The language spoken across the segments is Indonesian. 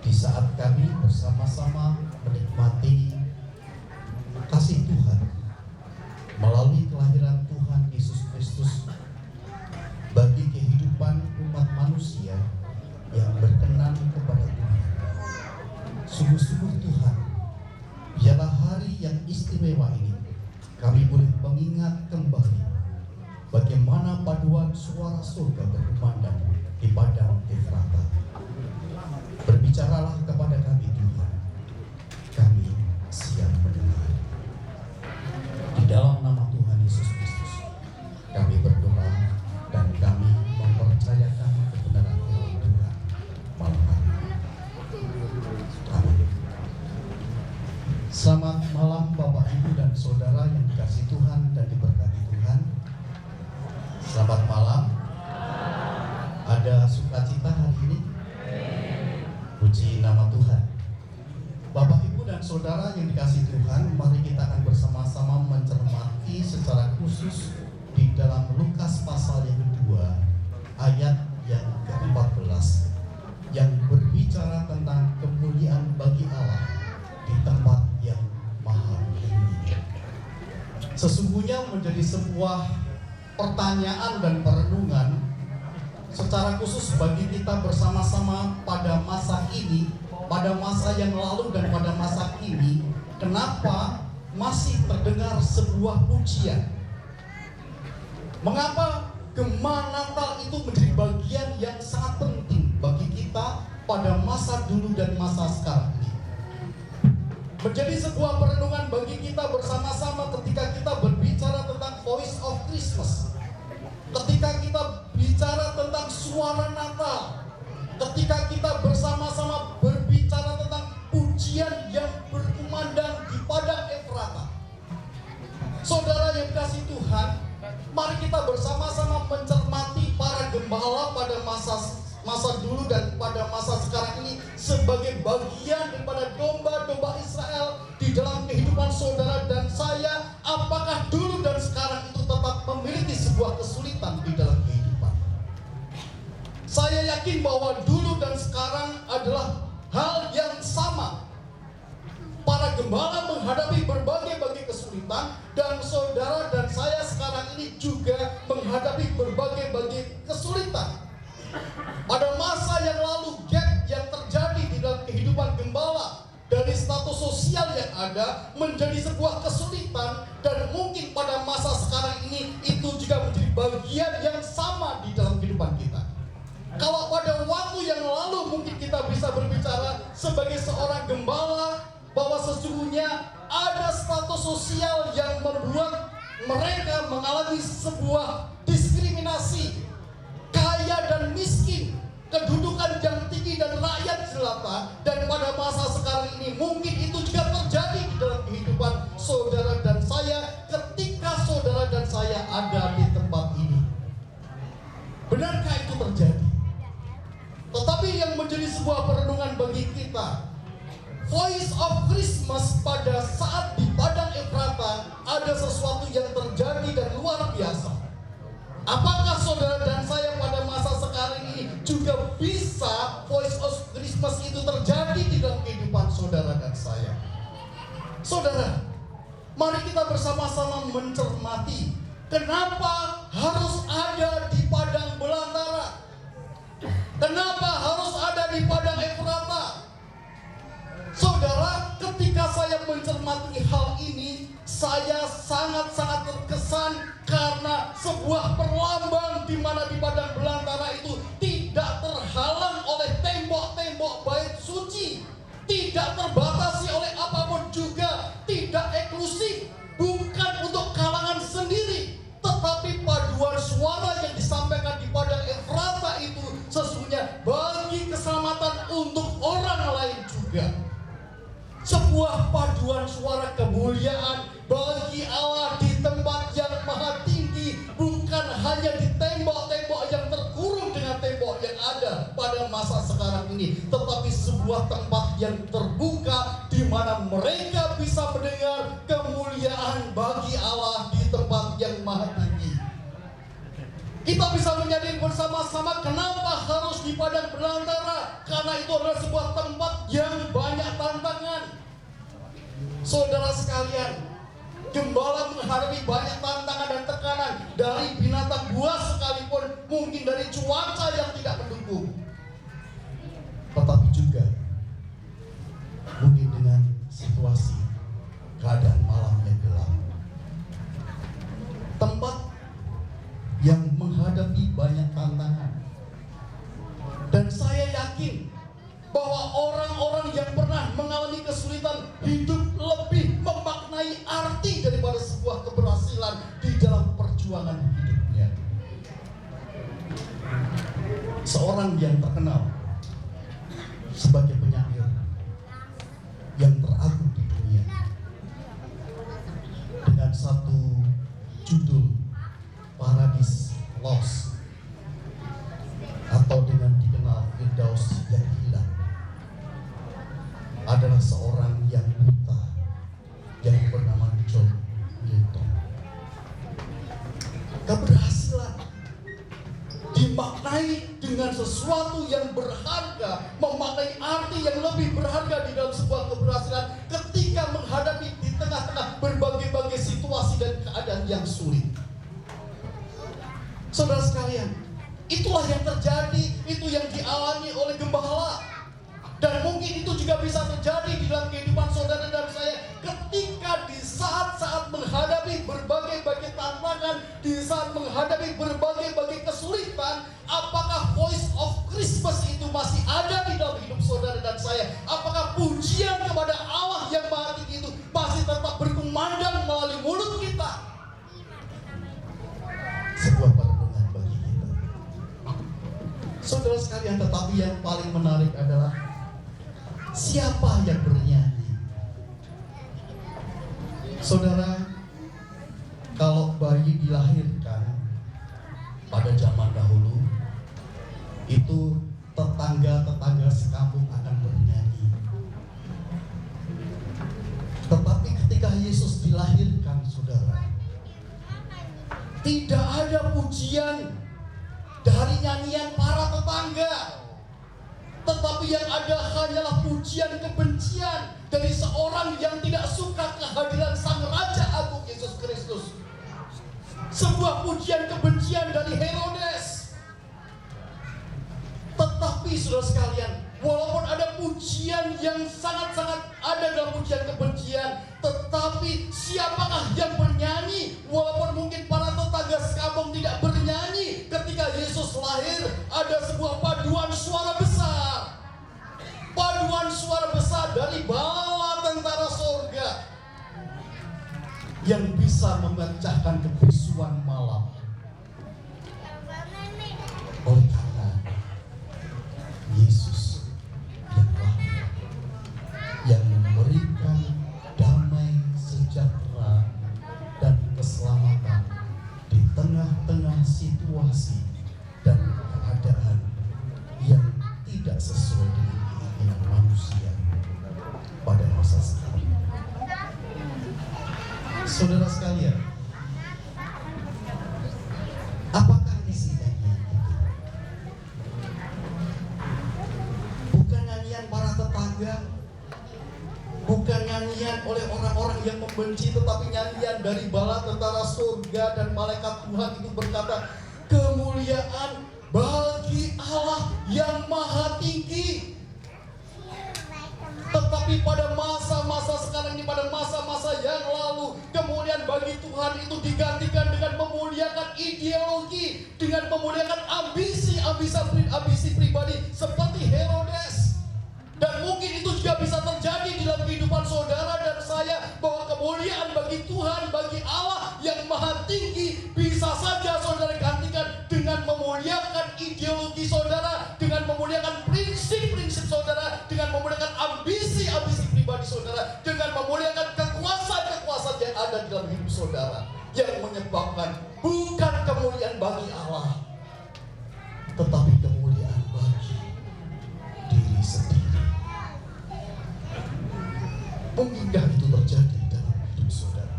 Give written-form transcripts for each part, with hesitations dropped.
Di saat kami bersama-sama menikmati kasih Tuhan melalui kelahiran Tuhan Yesus Kristus bagi kehidupan umat manusia yang berkenan kepada Tuhan. Sungguh-sungguh Tuhan, biarlah hari yang istimewa ini kami boleh mengingat kembali bagaimana paduan suara surga berkumandang di padang Efrata. Berbicaralah kepada kami Tuhan, kami siap mendengar. Di dalam nama Tuhan Yesus Kristus kami berdoa dan kami mempercayakan kebenaran firman Tuhan malam hari ini. Amin. Selamat malam Bapak Ibu dan Saudara yang dikasihi Tuhan dan diberkati Tuhan. Selamat malam. Ada sukacita hari ini? Puji nama Tuhan. Bapak Ibu dan Saudara yang dikasihi Tuhan, mari kita akan bersama-sama mencermati secara khusus di dalam Lukas pasal yang kedua ayat yang ke-14 yang berbicara tentang kemuliaan bagi Allah di tempat yang maha tinggi. Sesungguhnya menjadi sebuah pertanyaan dan perenungan secara khusus bagi kita bersama-sama pada masa ini, pada masa yang lalu dan pada masa kini, kenapa masih terdengar sebuah pujian? Mengapa gema Natal itu menjadi bagian yang sangat penting bagi kita pada masa dulu dan masa sekarang ini? Menjadi sebuah perenungan bagi kita bersama-sama ketika kita berbicara tentang Voice of Christmas, ketika kita bicara tentang suara Natal, ketika kita bersama-sama berbicara tentang pujian yang berkumandang di padang Efrata. Saudara yang kasih Tuhan, mari kita bersama-sama mencermati para gembala pada masa dulu dan pada masa sekarang ini sebagai bagian daripada domba-domba Israel di dalam kehidupan saudara dan saya. Apakah dulu dan sekarang itu tetap memiliki sebuah kesulitan di dalam kehidupan? Saya yakin bahwa dulu dan sekarang adalah hal yang sama. Para gembala menghadapi berbagai kesulitan, dan saudara dan saya sekarang ini juga menghadapi berbagai kesulitan. Pada masa yang lalu, gap yang terjadi di dalam kehidupan gembala dari status sosial yang ada menjadi sebuah kesulitan, dan mungkin pada masa sekarang ini itu juga menjadi bagian yang sama di dalam kehidupan kita. Kalau pada waktu yang lalu mungkin kita bisa berbicara sebagai seorang gembala bahwa sesungguhnya ada status sosial yang membuat mereka mengalami sebuah diskriminasi, kaya dan miskin, kedudukan yang tinggi dan rakyat jelata. Dan pada masa sekarang ini mungkin itu juga terjadi di dalam kehidupan saudara dan saya ketika saudara dan saya ada di tempat ini. Benarkah itu terjadi? Tetapi yang menjadi sebuah perenungan bagi kita, Voice of Christmas pada saat di padang Efrata ada sesuatu yang terjadi dan luar biasa. Apakah saudara dan saya pada masa sekarang ini juga bisa Voice of Christmas itu terjadi di dalam kehidupan saudara dan saya? Saudara, mari kita bersama-sama mencermati kenapa harus ada di padang belantara. Kenapa harus ada di padang Efrata? Saudara, ketika saya mencermati hal ini, saya sangat-sangat terkesan karena sebuah perlambang di mana di padang belantara itu tidak terhalang oleh tembok-tembok bait suci, tidak terbatasi oleh apapun juga, tidak eksklusif, bukan untuk kalangan sendiri, tetapi paduan suara yang disampaikan di padang Efrata itu sesungguhnya bagi keselamatan untuk orang lain juga. Sebuah paduan suara kemuliaan bagi Allah di tempat yang maha tinggi, bukan hanya di tembok-tembok yang terkurung dengan tembok yang ada pada masa sekarang ini, tetapi sebuah tempat yang terbuka di mana mereka bisa mendengar kemuliaan bagi Allah di tempat yang maha tinggi. Kita bisa menyadari bersama bersama-sama. Kenapa harus di padang belantara? Karena itu adalah sebuah tempat yang banyak tantangan. Saudara sekalian, gembala menghadapi banyak tantangan dan tekanan dari binatang buas sekalipun, mungkin dari cuaca yang tidak mendukung, tetapi juga mungkin dengan situasi keadaan malam yang gelap. Tempat yang menghadapi banyak tantangan. Dan saya yakin bahwa orang-orang yang pernah mengalami kesulitan hidup lebih memaknai arti daripada sebuah keberhasilan di dalam perjuangan hidupnya. Seorang yang terkenal sebagai penyair yang teragung di dunia dengan satu judul Paradise Lost, atau dengan dikenal Firdaus yang hilang, adalah seorang yang buta yang bernama John Milton. Keberhasilan dimaknai dengan sesuatu yang berharga, memaknai arti yang lebih berharga di dalam sebuah keberhasilan ketika menghadapi di tengah-tengah berbagai-bagai situasi dan keadaan yang sulit. Saudara sekalian, itulah yang terjadi, itu yang dialami oleh gembala. Dan mungkin itu juga bisa terjadi di dalam kehidupan saudara dan saya ketika di saat-saat menghadapi berbagai-bagai tantangan, di saat menghadapi berbagai-bagai kesulitan. Apakah voice of Christmas itu masih ada di dalam hidup saudara dan saya? Apakah pujian kepada Allah yang Maha Tinggi itu masih tetap berkumandang melalui mulut kita? Sebuah perenungan bagi kita, saudara sekalian. Tetapi yang paling menarik adalah siapa yang bernyanyi. Saudara, kalau bayi dilahirkan pada zaman dahulu, itu tetangga-tetangga sekampung akan bernyanyi. Tetapi ketika Yesus dilahirkan, saudara, tidak ada pujian dari nyanyian para tetangga, tetapi yang ada hanyalah pujian kebencian dari seorang yang tidak suka kehadiran Sang Raja Agung Yesus Kristus. Sebuah pujian kebencian dari Herodes. Tetapi saudara sekalian, walaupun ada pujian yang sangat-sangat ada dalam pujian kebencian, tetapi siapakah yang bernyanyi? Walaupun mungkin para tetangga sekampung tidak bernyanyi ketika Yesus lahir, ada sebuah paduan suara besar. Paduan suara besar dari bala tentara sorga yang bisa memecahkan kebisuan malam. Oleh karena Yesus yang lahir, yang memberikan damai, sejahtera, dan keselamatan di tengah-tengah situasi dan keadaan yang tidak sesuai dengan keinginan manusia pada masa sekarang. Saudara sekalian, apakah isi nyanyian itu? Bukan nyanyian para tetangga, bukan nyanyian oleh orang-orang yang membenci, tetapi nyanyian dari bala tentara surga dan malaikat Tuhan itu berkata, kemuliaan bagi Allah yang Maha Tinggi. Tetapi pada masa-masa sekarang ini, pada masa-masa yang lalu, kemuliaan bagi Tuhan itu digantikan dengan memuliakan ideologi, dengan memuliakan ambisi pribadi seperti Herodes. Dan mungkin itu juga bisa terjadi di dalam kehidupan saudara dan saya, bahwa kemuliaan bagi Tuhan, bagi Allah yang Maha Tinggi, bisa saja saudara gantikan dengan memuliakan ideologi saudara, dengan memuliakan prinsip-prinsip saudara, dengan memuliakan ambisi pribadi saudara, dengan memuliakan kekuasaan yang ada di dalam hidup saudara, yang menyebabkan bukan kemuliaan bagi Allah, tetapi kemuliaan bagi diri sendiri. Mungkinkah itu terjadi dalam hidup saudara?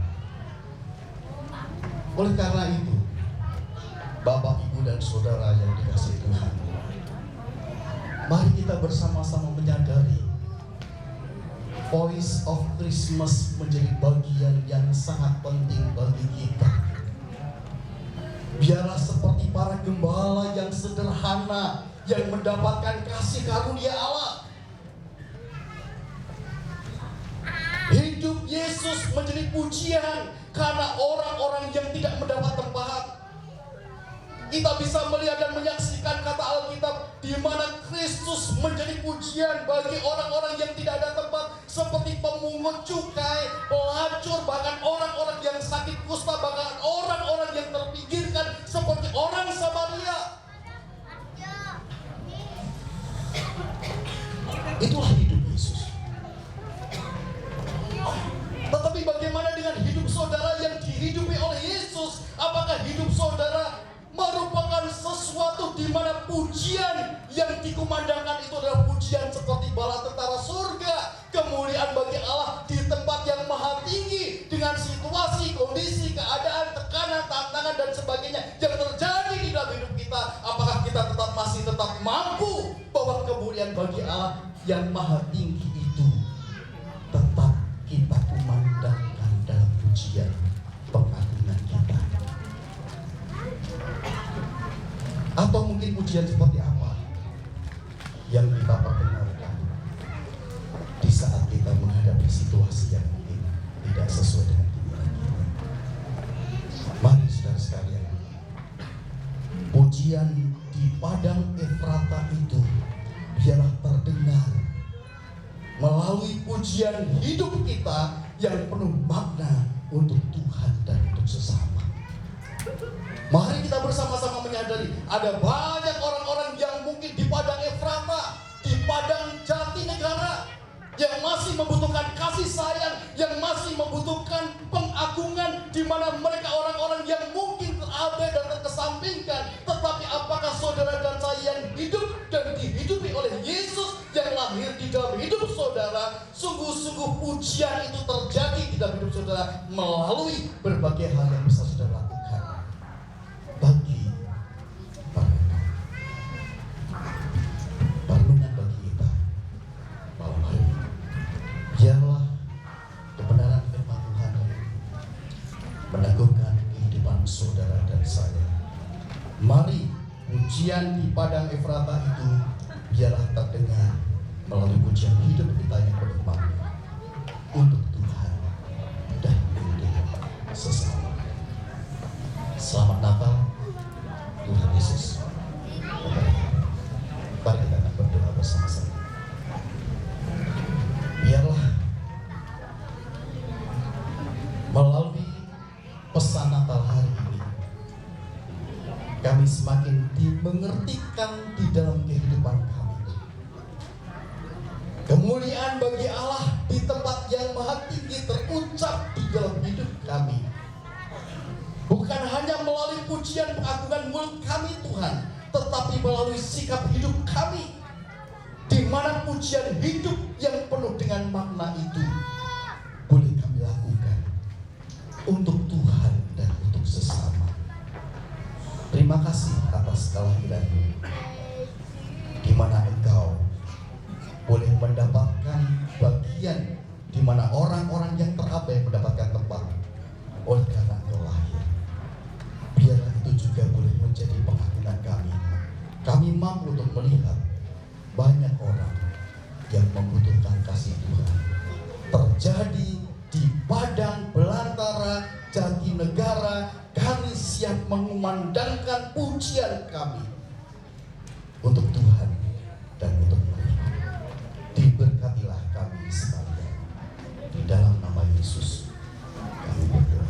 Oleh karena itu, Bapak, Ibu, dan saudara saudara yang dikasihi Tuhan, mari kita bersama-sama menyadari Voice of Christmas menjadi bagian yang sangat penting bagi kita. Biarlah seperti para gembala yang sederhana yang mendapatkan kasih karunia Allah. Hidup Yesus menjadi pujian karena orang-orang yang tidak mendapat tempat. Kita bisa melihat dan menyaksikan kata Alkitab di mana Kristus menjadi pujian bagi orang-orang yang tidak ada tempat, seperti pemungut cukai, pelacur, bahkan orang-orang yang sakit kusta, bahkan orang-orang yang terpinggirkan seperti orang Samaria. Itulah hidup Yesus. Tetapi bagaimana dengan hidup saudara yang dihidupi oleh Yesus? Apakah hidup saudara merupakan sesuatu di mana pujian yang dikumandangkan itu adalah pujian seperti bala tentara surga, kemuliaan bagi Allah di tempat yang maha tinggi, dengan situasi, kondisi, keadaan, tekanan, tantangan dan sebagainya yang terjadi di dalam hidup kita? Apakah kita masih tetap mampu bahwa kemuliaan bagi Allah yang maha tinggi itu tetap kita kumandangkan dalam pujian pengagungan kita? Atau mungkin pujian seperti apa yang kita perdengarkan di saat kita menghadapi situasi yang mungkin tidak sesuai dengan keinginan kita? Mari saudara sekalian, pujian di padang Efrata itu biarlah terdengar melalui pujian hidup kita yang penuh makna untuk Tuhan dan untuk sesama. Mari kita bersama-sama menyadari ada banyak orang-orang yang mungkin di padang Efrata, di padang Jatinegara, yang masih membutuhkan kasih sayang, yang masih membutuhkan pengagungan, di mana mereka orang-orang yang mungkin terabai dan terkesampingkan. Tetapi apakah saudara dan saya yang hidup dan dihidupi oleh Yesus yang lahir di dalam hidup saudara, sungguh-sungguh pujian itu terjadi di dalam hidup saudara melalui berbagai hal yang bisa saudara lakukan bagi mereka. Perlindungan bagi kita malam hari ini, biarlah kebenaran firman Tuhan meneguhkan kehidupan saudara dan saya. Mari pujian di padang Efrata itu biarlah terdengar melalui pujian hidup kita yang penuh makna untuk Tuhan dan untuk sesama. Selamat Natal, Tuhan Yesus memberkati. Mari kita akan berdoa bersama-sama. Biarlah melalui pesan Natal hari ini kami semakin dimengertikan di dalam kehidupan kami. Kemuliaan bagi Allah di tempat yang maha tinggi terucap di dalam hidup kami. Bukan hanya melalui pujian pengagungan mulut kami Tuhan, tetapi melalui sikap hidup kami, di mana pujian hidup yang penuh dengan makna itu boleh kami lakukan untuk Tuhan dan untuk sesama. Terima kasih atas kelahiran-Mu, di mana Engkau boleh mendapatkan bagian di mana orang-orang yang terabai mendapatkan tempat oleh karena Engkau lahir. Biarlah itu juga boleh menjadi pengakuan kami. Kami mampu untuk melihat banyak orang yang membutuhkan kasih Tuhan terjadi di padang belantara Jatinegara. Kami siap mengumandangkan pujian kami untuk Tuhan dan untuk mereka. Diberkatilah kami sekalian. Di dalam nama Yesus kami berdoa.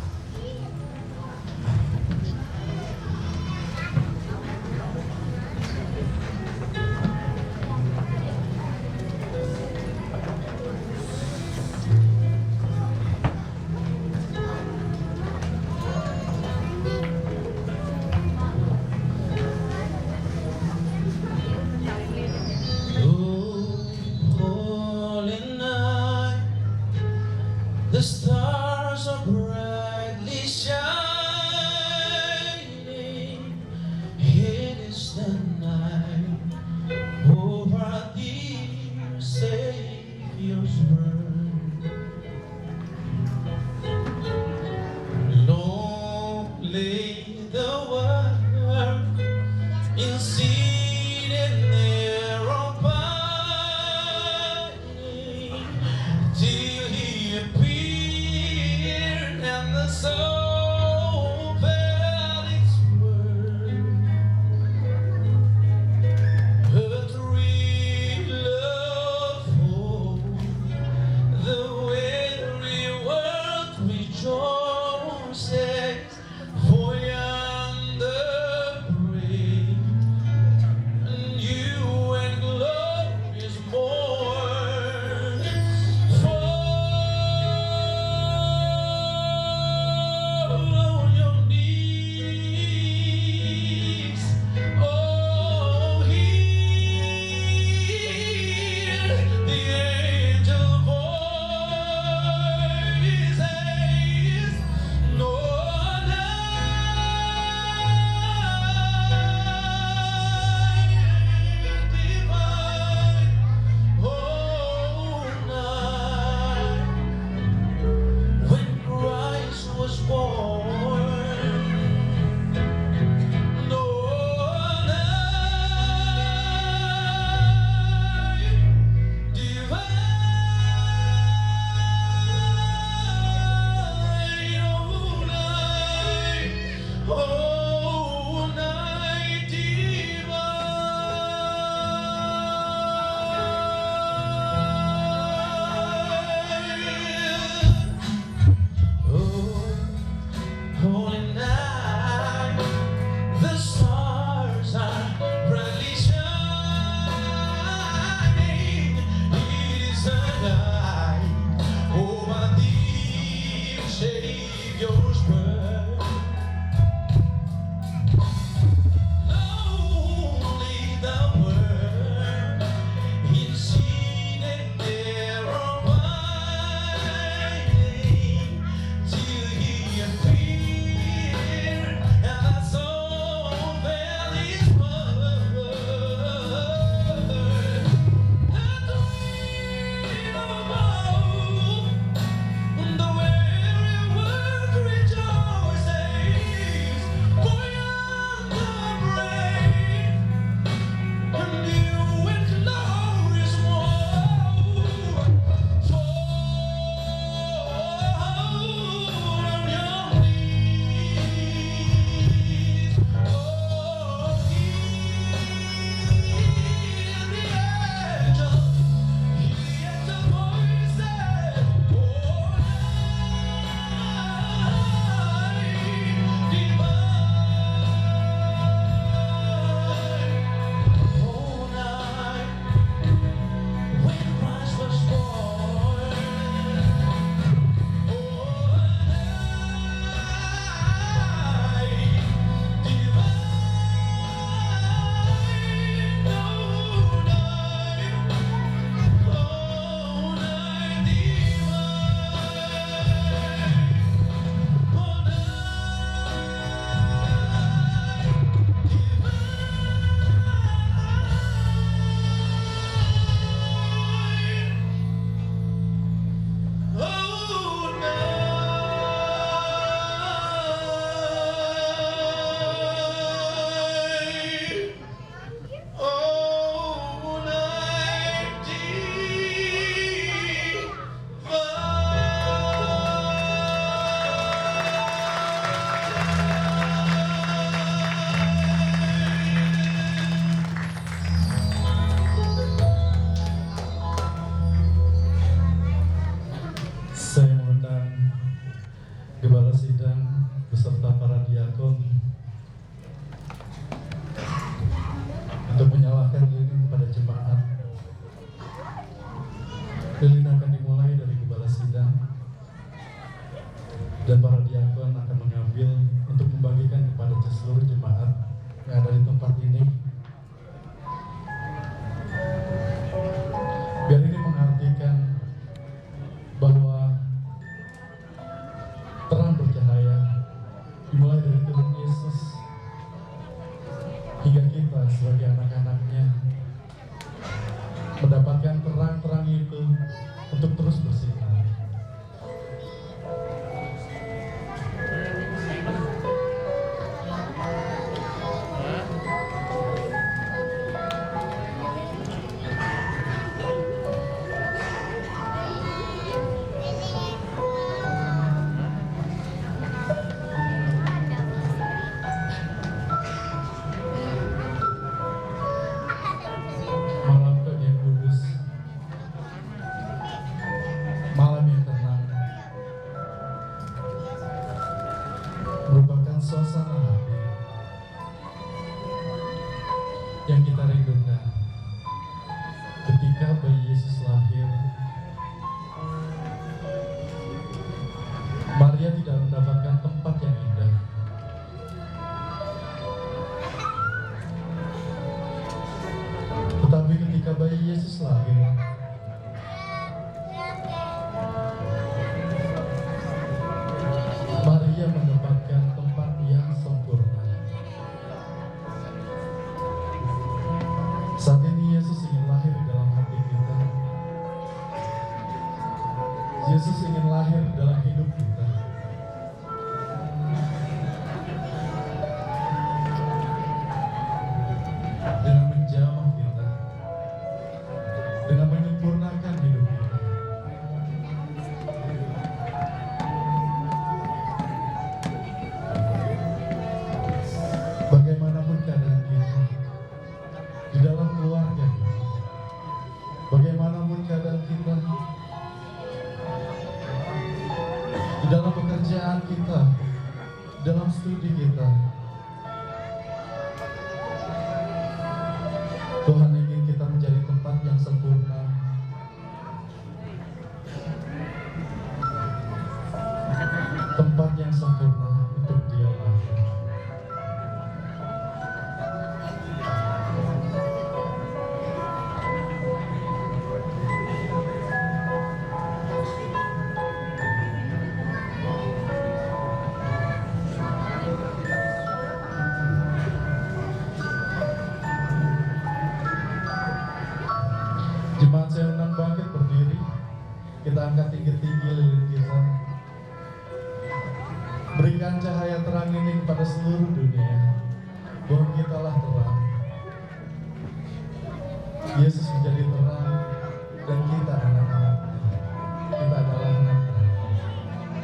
The star Lilin akan dimulai dari Gembala Sidang dan para diakon akan mengambil untuk membagikan kepada seluruh jemaat yang ada di tempat ini. Biar ini mengartikan bahwa terang bercahaya dimulai dari turun Yesus hingga kita sebagai anak-anaknya mendapatkan terang-terang itu untuk terus bersinar. Merupakan suasana hati yang kita rindukan ketika bayi Yesus lahir. Maria tidak mendapatkan tempat yang indah, tetapi ketika bayi Yesus lahir, Maria mendapatkan tempat yang sempurna. Saat ini Yesus ingin lahir di dalam hati kita. Yesus ingin lahir dalam hidup kita. Dengan menjamah kita, dengan menyempurnakan hidup kita. Bagaimanapun keadaan kita di dalam keluarga kita, bagaimanapun keadaan kita di dalam pekerjaan kita, dalam studi kita, Tuhan ingin kita menjadi tempat yang sempurna, tempat yang sempurna untuk Dia lahir. Jemaat Seunang bangkit berdiri, kita angkat tinggi-tinggi lilin kita. Berikan cahaya terang ini kepada seluruh dunia, bahwa kitalah terang. Yesus menjadi terang dan kita anak-anak. Kita adalah anak terang.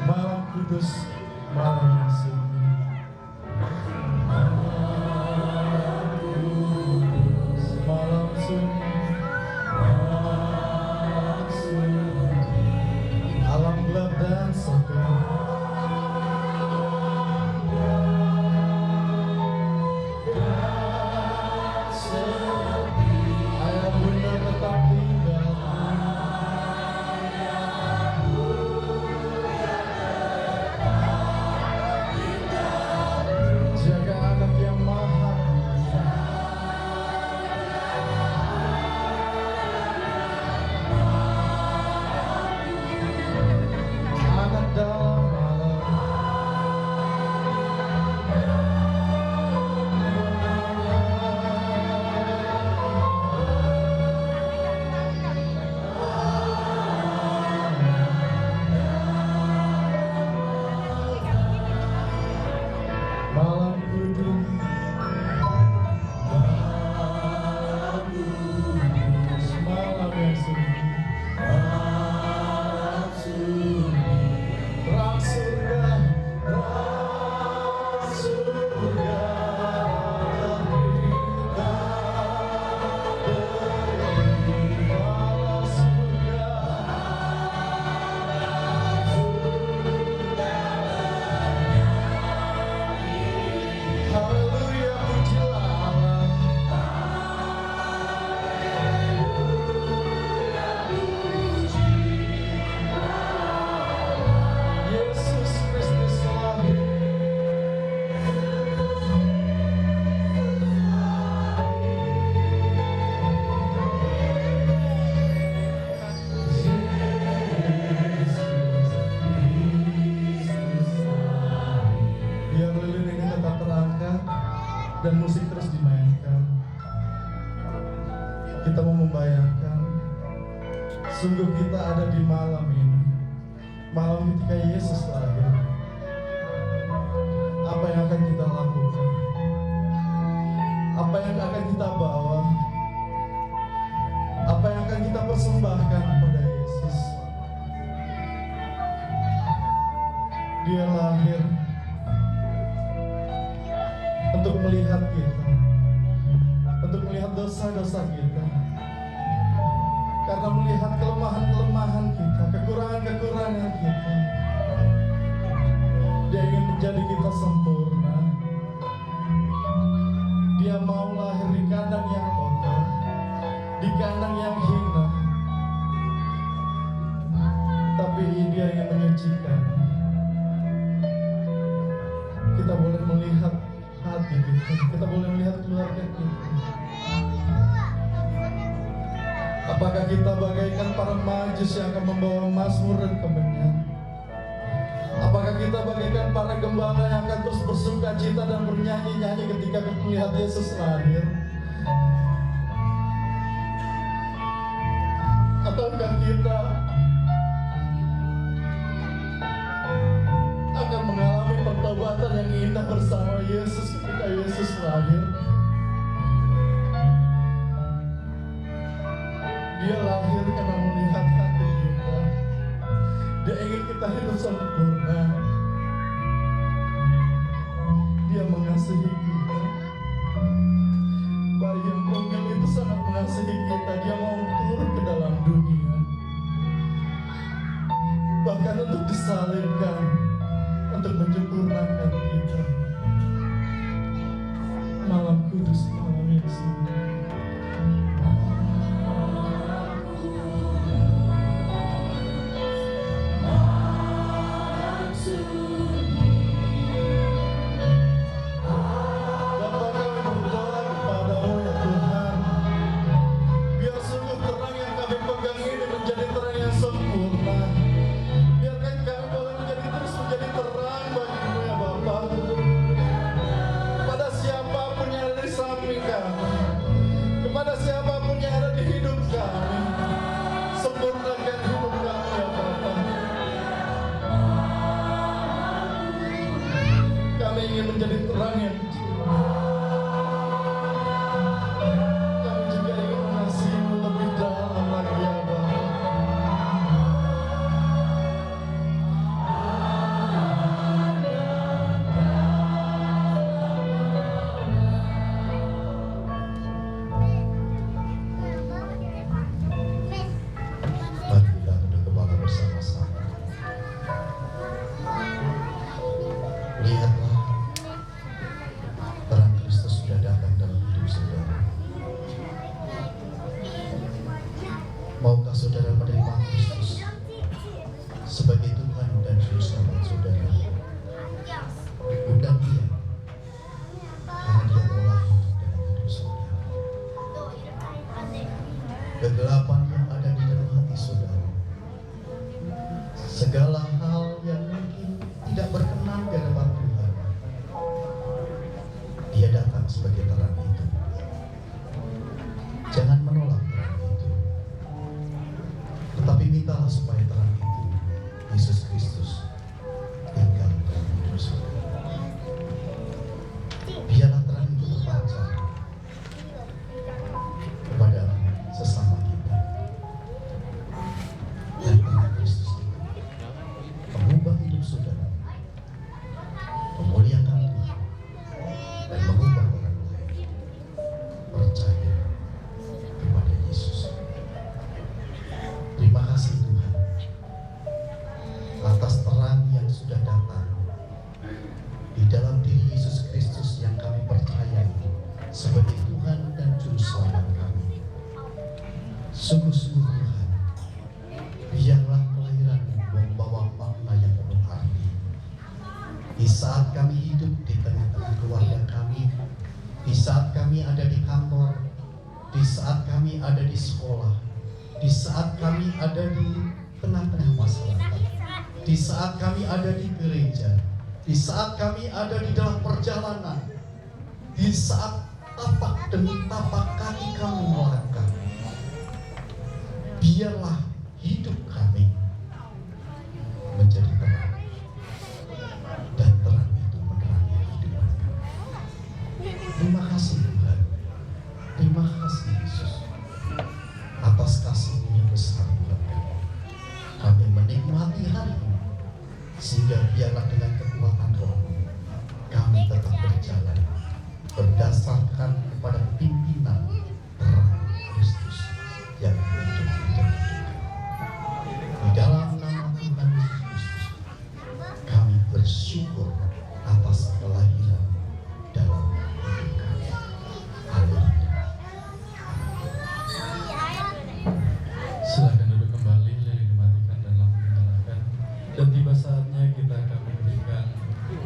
Malam kudus, malam yang sunyi. Malam kudus, malam sunyi. Alam gelap dan sepi, ayah bunda tetap tinggal. membayangkan, sungguh kita ada di malam ini, malam ketika Yesus lahir. Apa yang akan kita lakukan? Apa yang akan kita bawa? Apa yang akan kita persembahkan kepada Yesus? Dia lahir untuk melihat kita, untuk melihat dosa-dosa kita, karena melihat kelemahan-kelemahan kita, kekurangan-kekurangan kita. Dia ingin menjadi kita sempurna. Dia mau lahir di kandang yang kotor, di kandang yang hina, tapi Dia ingin menyucikan. Kita boleh melihat hati kita boleh melihat keluarga kita. Apakah kita bagaikan para majus yang akan membawa mazmur dan kemenyan? Apakah kita bagaikan para gembala yang akan terus bersuka cita dan bernyanyi-nyanyi ketika melihat Yesus lahir? Ataukah kita akan mengalami pertobatan yang indah bersama Yesus ketika Yesus lahir? Dia lahir karena melihat hati kita. Dia ingin kita hidup sempurna. Dia mengasihi kita. Bayi yang mungil itu sangat mengasihi kita. Dia mau turun ke dalam dunia, bahkan untuk disalibkan, untuk menyempurnakan kita. Malam kudus, malam yang sunyi. Menjadi terang yang kecil. Kami juga ingin mengasihi-Mu lebih dalam lagi ya Bapa. Mari kita tunduk kepala bersama-sama. Lihatlah, terang Kristus sudah datang dalam hidup saudara. Maukah saudara menerima Kristus sebagai Tuhan dan Juru Selamat saudara? Undang Dia, karena Dia mau lahir dalam hidup saudara. Kegelapan yang ada di dalam hati saudara, segala hal yang mungkin tidak berkenan di hadapan Tuhan, Dia datang sebagai terang itu. Jangan menolak terang itu, tetapi mintalah supaya terang itu, Yesus Kristus, tinggal dalam hidup saudara. Biarlah terang itu terpancar kepada sesama kita, dan terang Kristus itu mengubah hidup saudara, memuliakan Tuhan, dan mengubah orang lain percaya kepada Yesus. Terima kasih Tuhan atas terang yang sudah datang di dalam diri Yesus Kristus yang kami percayai sebagai Tuhan dan Juru Selamat kami. Sungguh-sungguh Tuhan, biarlah kelahiran-Mu membawa makna yang penuh arti. Di saat kami hidup di tengah-tengah keluarga kami, di saat kami ada di kantor, di saat kami ada di sekolah, di saat kami ada di tengah-tengah masyarakat, di saat kami ada di gereja, di saat kami ada di dalam perjalanan, di saat tapak demi tapak kaki kami melangkah, biarlah hidup kami menjadi terang, dan terang itu menerangi kehidupan kami. Terima kasih Tuhan, terima kasih Yesus atas kasih-Mu yang besar buat kami. Kami menikmati hari ini, sehingga biarlah dengan kekuatan Roh-Mu kami tetap berjalan berdasarkan kepada pimpinan terang Kristus yang hidup di dalam hidup kami. Di dalam nama Tuhan Yesus Kristus, kami bersyukur atas kelahiran dalam hidup kami. Haleluya. Silakan duduk kembali, lilin dimatikan dan lampu dinyalakan. Dan tiba saatnya kita akan memberikan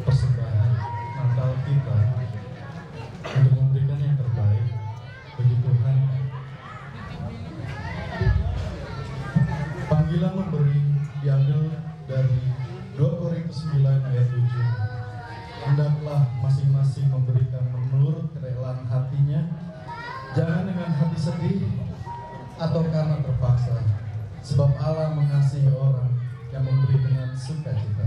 persembahan Natal kita untuk memberikan yang terbaik bagi Tuhan. Panggilan memberi diambil dari 2 Korintus 9 ayat 7. Hendaklah masing-masing memberikan menurut kerelaan hatinya, jangan dengan hati sedih atau karena terpaksa, sebab Allah mengasihi orang yang memberi dengan sukacita.